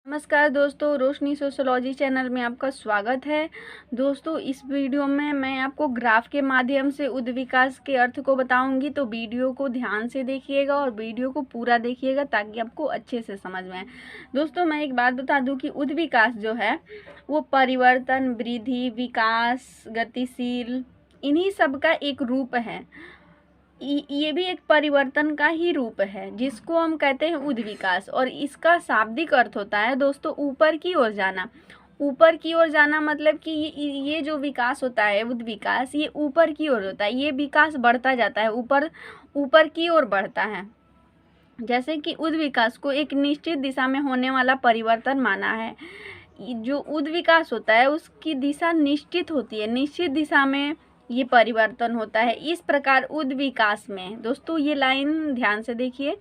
नमस्कार दोस्तों, रोशनी sociology channel में आपका स्वागत है। दोस्तों, इस वीडियो में मैं आपको ग्राफ के माध्यम से उद्विकास के अर्थ को बताऊंगी, तो वीडियो को ध्यान से देखिएगा और वीडियो को पूरा देखिएगा ताकि आपको अच्छे से समझ में आए। दोस्तों, मैं एक बात बता दूं कि उद्विकास जो है वो परिवर्तन, वृद्धि, विकास, गतिशील, इन्हीं सब का एक रूप है। ये भी एक परिवर्तन का ही रूप है जिसको हम कहते हैं उद्विकास, और इसका शाब्दिक अर्थ होता है दोस्तों ऊपर की ओर जाना। ऊपर की ओर जाना मतलब कि ये जो विकास होता है उद्विकास, ये ऊपर की ओर होता है। ये विकास बढ़ता जाता है, ऊपर ऊपर की ओर बढ़ता है। जैसे कि उद्विकास को एक निश्चित दिशा में होने वाला परिवर्तन माना है। जो उद्विकास होता है उसकी दिशा निश्चित होती है, निश्चित दिशा में ये परिवर्तन होता है। इस प्रकार उद्विकास में, दोस्तों ये लाइन ध्यान से देखिए,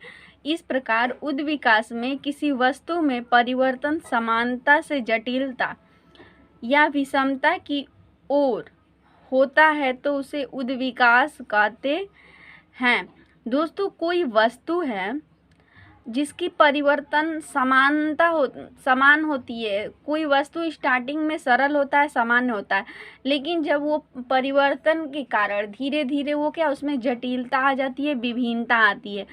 इस प्रकार उद्विकास में किसी वस्तु में परिवर्तन समानता से जटिलता या विषमता की ओर होता है तो उसे उद्विकास कहते हैं। दोस्तों, कोई वस्तु है जिसकी परिवर्तन समान होती है। कोई वस्तु स्टार्टिंग में सरल होता है, सामान्य होता है, लेकिन जब वो परिवर्तन के कारण धीरे धीरे वो क्या, उसमें जटिलता आ जाती है, विभिन्नता आती है।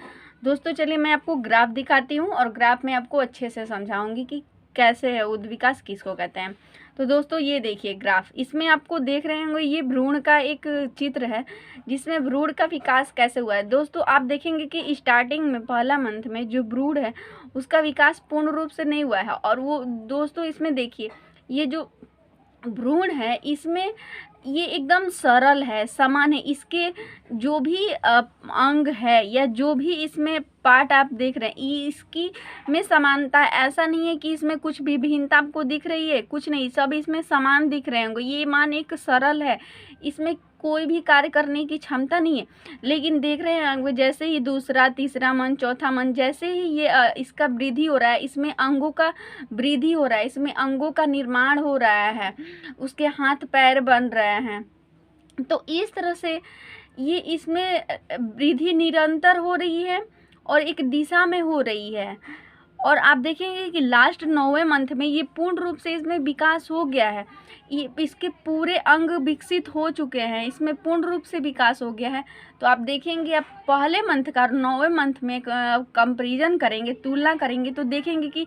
दोस्तों चलिए मैं आपको ग्राफ दिखाती हूँ और ग्राफ में आपको अच्छे से समझाऊंगी कि कैसे है उद्विकास किसको कहते हैं। तो दोस्तों ये देखिए ग्राफ, इसमें आपको देख रहे होंगे ये भ्रूण का एक चित्र है जिसमें भ्रूण का विकास कैसे हुआ है। दोस्तों आप देखेंगे कि स्टार्टिंग में पहला मंथ में जो भ्रूण है उसका विकास पूर्ण रूप से नहीं हुआ है। और वो दोस्तों इसमें देखिए, ये जो भ्रूण है इसमें ये एकदम सरल है, समान है। इसके जो भी अंग है या जो भी इसमें पार्ट आप देख रहे हैं इसकी में समानता है। ऐसा नहीं है कि इसमें कुछ भी भिन्नता आपको दिख रही है, कुछ नहीं, सब इसमें समान दिख रहे होंगे। ये मान एक सरल है, इसमें कोई भी कार्य करने की क्षमता नहीं है। लेकिन देख रहे हैं अंग, जैसे ही दूसरा, तीसरा मन, चौथा मन, जैसे ही ये इसका वृद्धि हो रहा है, इसमें अंगों का वृद्धि हो रहा है, इसमें अंगों का निर्माण हो रहा है, उसके हाथ पैर बन रहे हैं। तो इस तरह से ये इसमें वृद्धि निरंतर हो रही है और एक दिशा में हो रही है। और आप देखेंगे कि लास्ट 9वें मंथ में ये पूर्ण रूप से इसमें विकास हो गया है। ये इसके पूरे अंग विकसित हो चुके हैं, इसमें पूर्ण रूप से विकास हो गया है। तो आप देखेंगे, आप पहले मंथ का 9वें मंथ में कंपैरिजन करेंगे, तुलना करेंगे, तो देखेंगे कि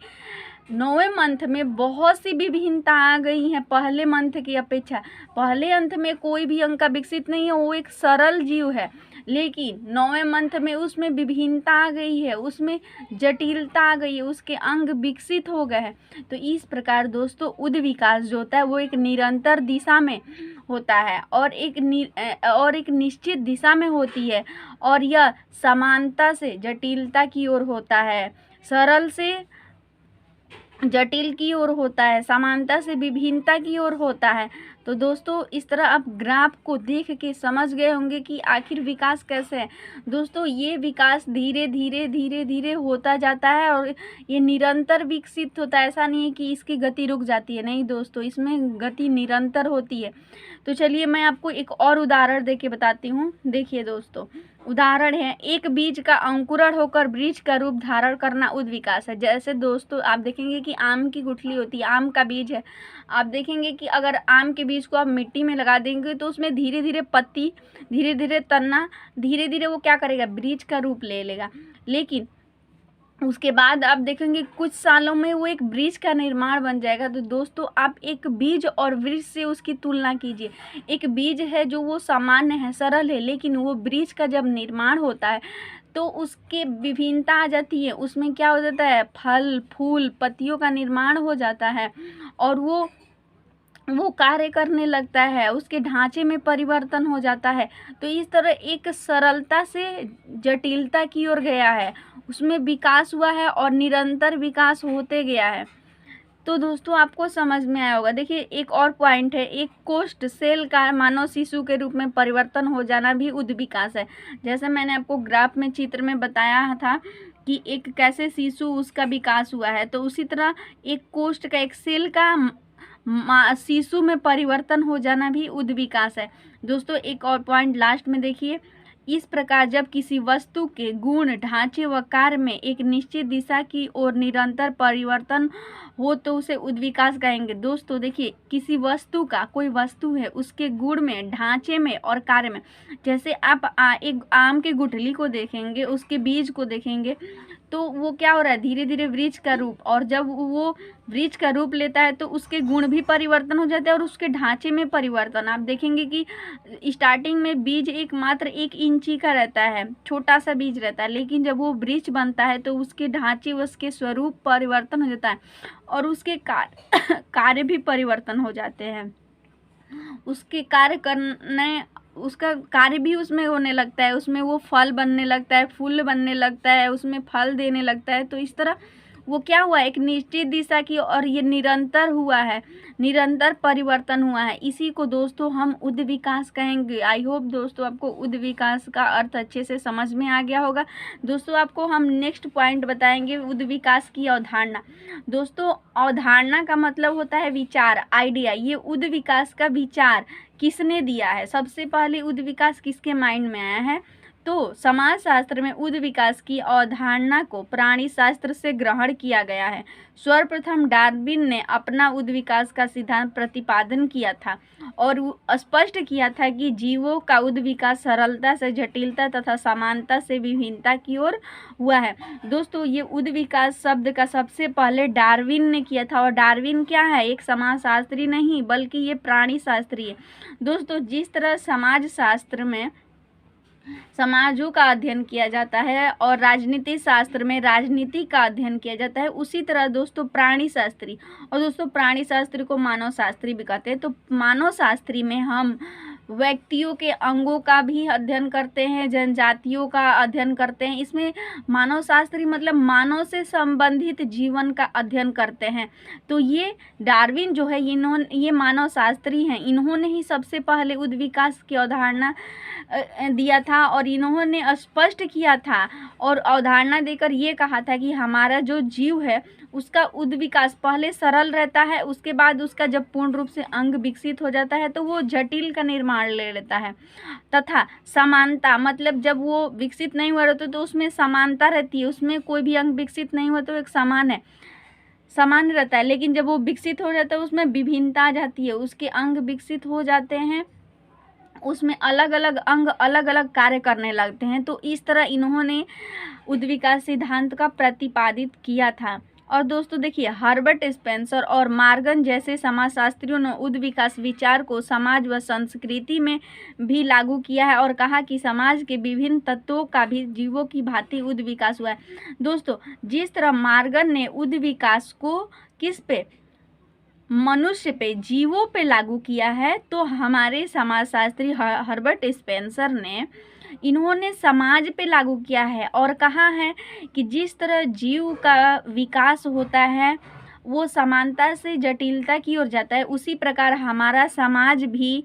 9वें मंथ में बहुत सी विभिन्नता आ गई है पहले मंथ की अपेक्षा। पहले अंत में कोई भी अंग का विकसित नहीं है, वो एक सरल जीव है, लेकिन 9वें मंथ में उसमें विभिन्नता आ गई है, उसमें जटिलता आ गई है, उसके अंग विकसित हो गए हैं। तो इस प्रकार दोस्तों उद्विकास जो होता है वो एक निरंतर दिशा में होता है और एक निश्चित दिशा में होती है, और यह समानता से जटिलता की ओर होता है, सरल से जटिल की ओर होता है, समानता से विभिन्नता की ओर होता है। तो दोस्तों इस तरह आप ग्राफ को देख के समझ गए होंगे कि आखिर विकास कैसे है। दोस्तों ये विकास धीरे धीरे धीरे धीरे होता जाता है और ये निरंतर विकसित होता है। ऐसा नहीं है कि इसकी गति रुक जाती है, नहीं दोस्तों, इसमें गति निरंतर होती है। तो चलिए मैं आपको एक और उदाहरण दे के बताती हूँ। देखिए दोस्तों, उदाहरण है, एक बीज का अंकुरण होकर वृक्ष का रूप धारण करना उद्विकास है। जैसे दोस्तों आप देखेंगे कि आम की गुठली होती है, आम का बीज है। आप देखेंगे कि अगर आम के बीज को आप मिट्टी में लगा देंगे तो उसमें धीरे धीरे पत्ती, धीरे धीरे तना, धीरे धीरे वो क्या करेगा, वृक्ष का रूप ले लेगा। लेकिन उसके बाद आप देखेंगे कुछ सालों में वो एक वृक्ष का निर्माण बन जाएगा। तो दोस्तों आप एक बीज और वृक्ष से उसकी तुलना कीजिए। एक बीज है जो वो सामान्य है, सरल है, लेकिन वो वृक्ष का जब निर्माण होता है तो उसके विभिन्नता आ जाती है। उसमें क्या हो जाता है, फल, फूल, पत्तियों का निर्माण हो जाता है और वो कार्य करने लगता है, उसके ढांचे में परिवर्तन हो जाता है। तो इस तरह एक सरलता से जटिलता की ओर गया है, उसमें विकास हुआ है और निरंतर विकास होते गया है। तो दोस्तों आपको समझ में आया होगा। देखिए एक और पॉइंट है, एक कोष्ठ सेल का मानव शिशु के रूप में परिवर्तन हो जाना भी उद्विकास है। जैसे मैंने आपको ग्राफ में चित्र में बताया था कि एक कैसे शिशु उसका विकास हुआ है, तो उसी तरह एक कोष्ठ का, एक सेल का शिशु में परिवर्तन हो जाना भी उद्विकास है। दोस्तों एक और पॉइंट लास्ट में देखिए, इस प्रकार जब किसी वस्तु के गुण, ढांचे व कार्य में एक निश्चित दिशा की ओर निरंतर परिवर्तन हो तो उसे उद्विकास कहेंगे। दोस्तों देखिए, किसी वस्तु का, कोई वस्तु है, उसके गुण में, ढांचे में और कार्य में, जैसे आप एक आम के गुठली को देखेंगे, उसके बीज को देखेंगे, तो वो क्या हो रहा है, धीरे धीरे वृक्ष का रूप, और जब वो वृक्ष का रूप लेता है तो उसके गुण भी परिवर्तन हो जाते हैं और उसके ढांचे में परिवर्तन। आप देखेंगे कि स्टार्टिंग में बीज एक मात्र 1 इंची का रहता है, छोटा सा बीज रहता है, लेकिन जब वो वृक्ष बनता है तो उसके ढांचे, उसके स्वरूप परिवर्तन हो जाता है और उसके कार्य भी परिवर्तन हो जाते हैं। उसके कार्य करने, उसका कार्य भी उसमें होने लगता है, उसमें वो फल बनने लगता है, फूल बनने लगता है, उसमें फल देने लगता है। तो इस तरह वो क्या हुआ, एक निश्चित दिशा की, और ये निरंतर हुआ है, निरंतर परिवर्तन हुआ है। इसी को दोस्तों हम उद्विकास कहेंगे। आई होप दोस्तों आपको उद्विकास का अर्थ अच्छे से समझ में आ गया होगा। दोस्तों आपको हम नेक्स्ट पॉइंट बताएंगे, उद्विकास की अवधारणा। दोस्तों अवधारणा का मतलब होता है विचार, आइडिया। ये उद्विकास का विचार किसने दिया है, सबसे पहले उद्विकास किसके माइंड में आया है, तो समाज शास्त्र में उद्विकास की अवधारणा को प्राणी शास्त्र से ग्रहण किया गया है। सर्वप्रथम डार्विन ने अपना उद्विकास का सिद्धांत प्रतिपादन किया था और स्पष्ट किया था कि जीवों का उद्विकास सरलता से जटिलता तथा समानता से विभिन्नता की ओर हुआ है। दोस्तों ये उद्विकास शब्द का सबसे पहले डार्विन ने किया था, और डार्विन क्या है, एक समाजशास्त्री नहीं बल्कि ये प्राणी शास्त्री है। दोस्तों जिस तरह समाज शास्त्र में समाजों का अध्ययन किया जाता है और राजनीति शास्त्र में राजनीति का अध्ययन किया जाता है, उसी तरह दोस्तों प्राणी शास्त्री, और दोस्तों प्राणी शास्त्री को मानव शास्त्री भी कहते हैं। तो मानव शास्त्री में हम व्यक्तियों के अंगों का भी अध्ययन करते हैं, जनजातियों का अध्ययन करते हैं। इसमें मानव शास्त्री मतलब मानव से संबंधित जीवन का अध्ययन करते हैं। तो ये डार्विन जो है, ये मानव शास्त्री हैं, इन्होंने ही सबसे पहले उद्विकास की अवधारणा दिया था और इन्होंने स्पष्ट किया था और अवधारणा देकर ये कहा था कि हमारा जो जीव है उसका उद्विकास पहले सरल रहता है, उसके बाद उसका जब पूर्ण रूप से अंग विकसित हो जाता है तो वो जटिल का निर्माण ले लेता है। तथा समानता मतलब जब वो विकसित नहीं हुआ रहता तो उसमें समानता रहती है, उसमें कोई भी अंग विकसित नहीं हुआ तो एक समान है, समान रहता है। लेकिन जब वो विकसित हो जाता है उसमें विभिन्नता आ जाती है, उसके अंग विकसित हो जाते हैं, उसमें अलग अलग अंग अलग अलग कार्य करने लगते हैं। तो इस तरह इन्होंने उद्विकास सिद्धांत का प्रतिपादित किया था। और दोस्तों देखिए, हर्बर्ट स्पेंसर और मार्गन जैसे समाजशास्त्रियों ने उद्विकास विचार को समाज व संस्कृति में भी लागू किया है और कहा कि समाज के विभिन्न तत्वों का भी जीवों की भांति उद्विकास हुआ है। दोस्तों जिस तरह मार्गन ने उद्विकास को किस पे, मनुष्य पे, जीवों पे लागू किया है, तो हमारे समाजशास्त्री हर्बर्ट स्पेंसर ने इन्होंने समाज पे लागू किया है और कहा है कि जिस तरह जीव का विकास होता है वो समानता से जटिलता की ओर जाता है, उसी प्रकार हमारा समाज भी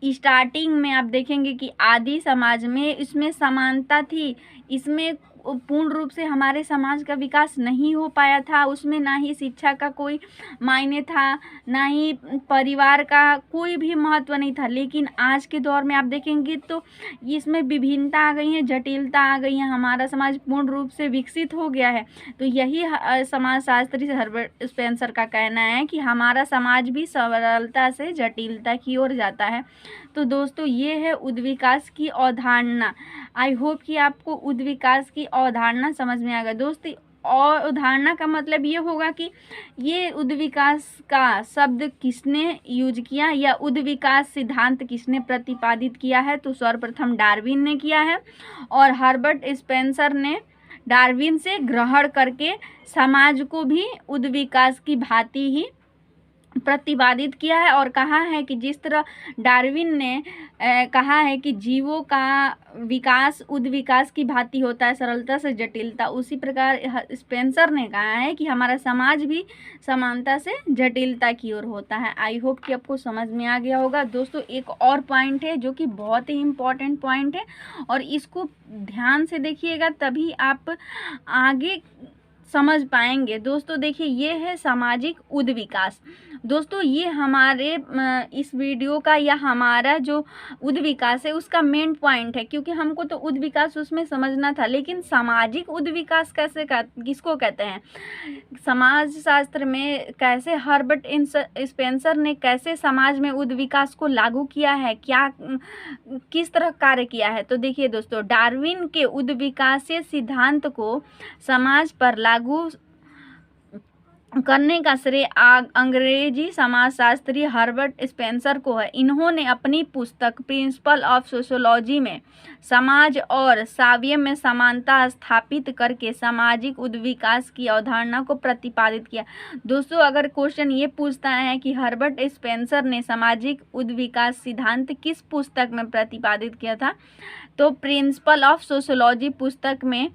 स्टार्टिंग में आप देखेंगे कि आदि समाज में इसमें समानता थी, इसमें पूर्ण रूप से हमारे समाज का विकास नहीं हो पाया था, उसमें ना ही शिक्षा का कोई मायने था, ना ही परिवार का कोई भी महत्व नहीं था। लेकिन आज के दौर में आप देखेंगे तो इसमें विभिन्नता आ गई है, जटिलता आ गई है, हमारा समाज पूर्ण रूप से विकसित हो गया है। तो यही समाजशास्त्री हर्बर्ट स्पेंसर का कहना है कि हमारा समाज भी सरलता से जटिलता की ओर जाता है। तो दोस्तों ये है उद्विकास की अवधारणा। आई होप कि आपको उद्विकास की अवधारणा समझ में आ गया। दोस्तों अवधारणा का मतलब ये होगा कि ये उद्विकास का शब्द किसने यूज किया या उद्विकास सिद्धांत किसने प्रतिपादित किया है, तो सर्वप्रथम डार्विन ने किया है और हर्बर्ट स्पेंसर ने डार्विन से ग्रहण करके समाज को भी उद्विकास की भांति ही प्रतिपादित किया है और कहा है कि जिस तरह डार्विन ने कहा है कि जीवों का विकास उद्विकास की भांति होता है, सरलता से जटिलता, उसी प्रकार स्पेंसर ने कहा है कि हमारा समाज भी समानता से जटिलता की ओर होता है। आई होप कि आपको समझ में आ गया होगा। दोस्तों एक और पॉइंट है जो कि बहुत ही इम्पोर्टेंट पॉइंट है और इसको ध्यान से देखिएगा तभी आप आगे समझ पाएंगे। दोस्तों देखिए ये है सामाजिक उद्विकास। दोस्तों ये हमारे इस वीडियो का या हमारा जो उद्विकास है उसका मेन पॉइंट है, क्योंकि हमको तो उद्विकास उसमें समझना था, लेकिन सामाजिक उद्विकास किसको कहते हैं, समाज शास्त्र में कैसे हर्बर्ट स्पेंसर ने कैसे समाज में उद्विकास को लागू किया है, क्या किस तरह कार्य किया है। तो देखिए दोस्तों, डार्विन के उद्विकासीय सिद्धांत को समाज पर लागू करने का श्रेय अंग्रेजी समाजशास्त्री हर्बर्ट स्पेंसर को है। इन्होंने अपनी पुस्तक प्रिंसिपल ऑफ सोशियोलॉजी में समाज और साम्य में समानता स्थापित करके सामाजिक उद्विकास की अवधारणा को प्रतिपादित किया। दोस्तों अगर क्वेश्चन ये पूछता है कि हर्बर्ट स्पेंसर ने सामाजिक उद्विकास सिद्धांत किस पुस्तक में प्रतिपादित किया था, तो प्रिंसिपल ऑफ सोशियोलॉजी पुस्तक में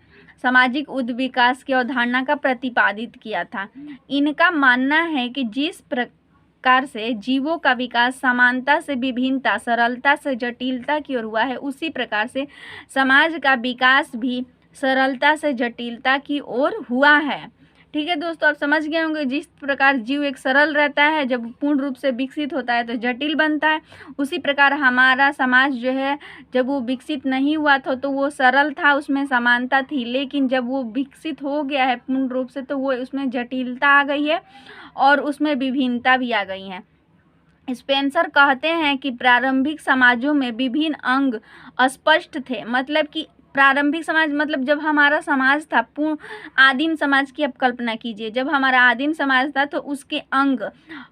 सामाजिक उद्विकास की अवधारणा का प्रतिपादित किया था। इनका मानना है कि जिस प्रकार से जीवों का विकास समानता से विभिन्नता, सरलता से जटिलता की ओर हुआ है, उसी प्रकार से समाज का विकास भी सरलता से जटिलता की ओर हुआ है। ठीक है दोस्तों, आप समझ गए होंगे, जिस प्रकार जीव एक सरल रहता है, जब पूर्ण रूप से विकसित होता है तो जटिल बनता है, उसी प्रकार हमारा समाज जो है जब वो विकसित नहीं हुआ था तो वो सरल था, उसमें समानता थी, लेकिन जब वो विकसित हो गया है पूर्ण रूप से तो वो उसमें जटिलता आ गई है और उसमें विभिन्नता भी आ गई है। स्पेंसर कहते हैं कि प्रारंभिक समाजों में विभिन्न अंग अस्पष्ट थे, मतलब कि प्रारंभिक समाज मतलब जब हमारा समाज था, पूर्ण आदिम समाज की आप कल्पना कीजिए, जब हमारा आदिम समाज था तो उसके अंग,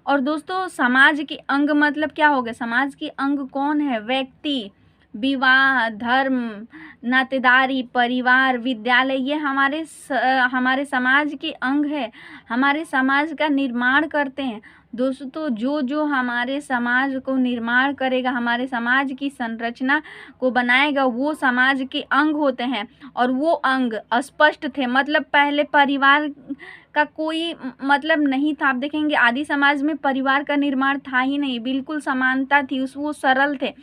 और दोस्तों समाज के अंग मतलब क्या हो गया, समाज के अंग कौन है, व्यक्ति, विवाह, धर्म, नातेदारी, परिवार, विद्यालय, ये हमारे समाज के अंग है, हमारे समाज का निर्माण करते हैं। दोस्तों जो हमारे समाज को निर्माण करेगा, हमारे समाज की संरचना को बनाएगा, वो समाज के अंग होते हैं, और वो अंग अस्पष्ट थे, मतलब पहले परिवार का कोई मतलब नहीं था। आप देखेंगे आदि समाज में परिवार का निर्माण था ही नहीं, बिल्कुल समानता थी, वो सरल थे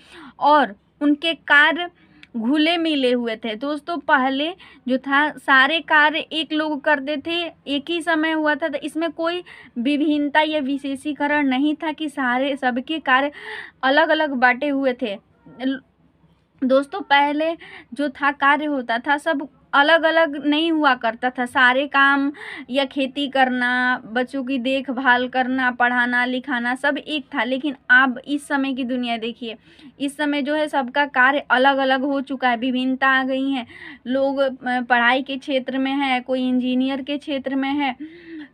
और उनके कार्य घुले मिले हुए थे। दोस्तों पहले जो था सारे कार्य एक लोग करते थे, एक ही समय हुआ था, तो इसमें कोई विभिन्नता या विशेषीकरण नहीं था कि सबके कार्य अलग अलग बांटे हुए थे। दोस्तों पहले जो था कार्य होता था सब अलग अलग नहीं हुआ करता था, सारे काम या खेती करना, बच्चों की देखभाल करना, पढ़ाना लिखाना सब एक था। लेकिन अब इस समय की दुनिया देखिए, इस समय जो है सबका कार्य अलग अलग हो चुका है, विभिन्नता आ गई है। लोग पढ़ाई के क्षेत्र में है, कोई इंजीनियर के क्षेत्र में है,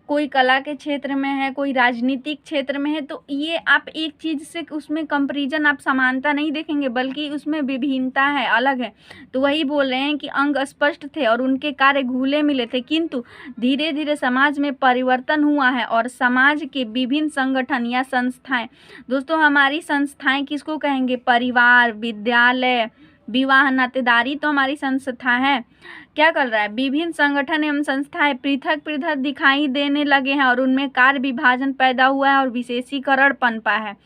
कोई कला के क्षेत्र में है, कोई राजनीतिक क्षेत्र में है। तो ये आप एक चीज़ से उसमें कंपैरिजन, आप समानता नहीं देखेंगे, बल्कि उसमें विभिन्नता है, अलग है। तो वही बोल रहे हैं कि अंग स्पष्ट थे और उनके कार्य घुले मिले थे, किंतु धीरे धीरे समाज में परिवर्तन हुआ है और समाज के विभिन्न संगठन या संस्थाएं, दोस्तों हमारी संस्थाएं किसको कहेंगे, परिवार, विद्यालय, विवाह, नातेदारी तो हमारी संस्था है, क्या कर रहा है, विभिन्न संगठन एवं संस्थाएं पृथक पृथक दिखाई देने लगे हैं और उनमें कार्य विभाजन पैदा हुआ है और विशेषीकरण पनपा है।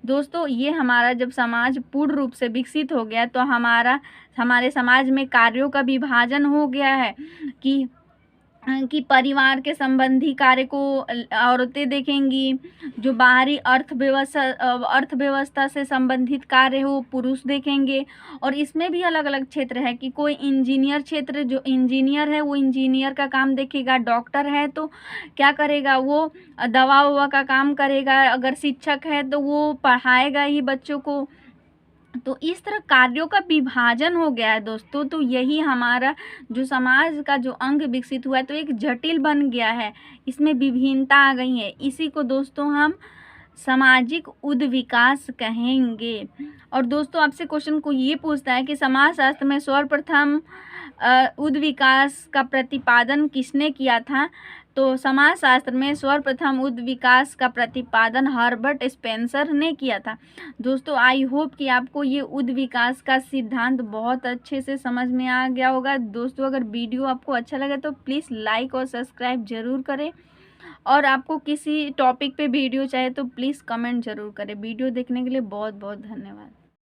दोस्तों ये हमारा जब समाज पूर्ण रूप से विकसित हो गया तो हमारे समाज में कार्यों का विभाजन हो गया है कि परिवार के संबंधी कार्य को औरतें देखेंगी, जो बाहरी अर्थव्यवस्था से संबंधित कार्य हो पुरुष देखेंगे। और इसमें भी अलग अलग क्षेत्र है कि कोई इंजीनियर क्षेत्र, जो इंजीनियर है वो इंजीनियर का काम देखेगा, डॉक्टर है तो क्या करेगा, वो दवा ववा का काम करेगा, अगर शिक्षक है तो वो पढ़ाएगा ही बच्चों को। तो इस तरह कार्यों का विभाजन हो गया है दोस्तों। तो यही हमारा जो समाज का जो अंग विकसित हुआ है तो एक जटिल बन गया है, इसमें विभिन्नता आ गई है, इसी को दोस्तों हम सामाजिक उद्विकास कहेंगे। और दोस्तों आपसे क्वेश्चन को ये पूछता है कि समाजशास्त्र में सर्वप्रथम उद्विकास का प्रतिपादन किसने किया था, तो समाजशास्त्र में सर्वप्रथम उद्विकास का प्रतिपादन हर्बर्ट स्पेंसर ने किया था। दोस्तों आई होप कि आपको ये उद्विकास का सिद्धांत बहुत अच्छे से समझ में आ गया होगा। दोस्तों अगर वीडियो आपको अच्छा लगे तो प्लीज़ लाइक और सब्सक्राइब ज़रूर करें, और आपको किसी टॉपिक पे वीडियो चाहिए तो प्लीज़ कमेंट ज़रूर करें। वीडियो देखने के लिए बहुत बहुत धन्यवाद।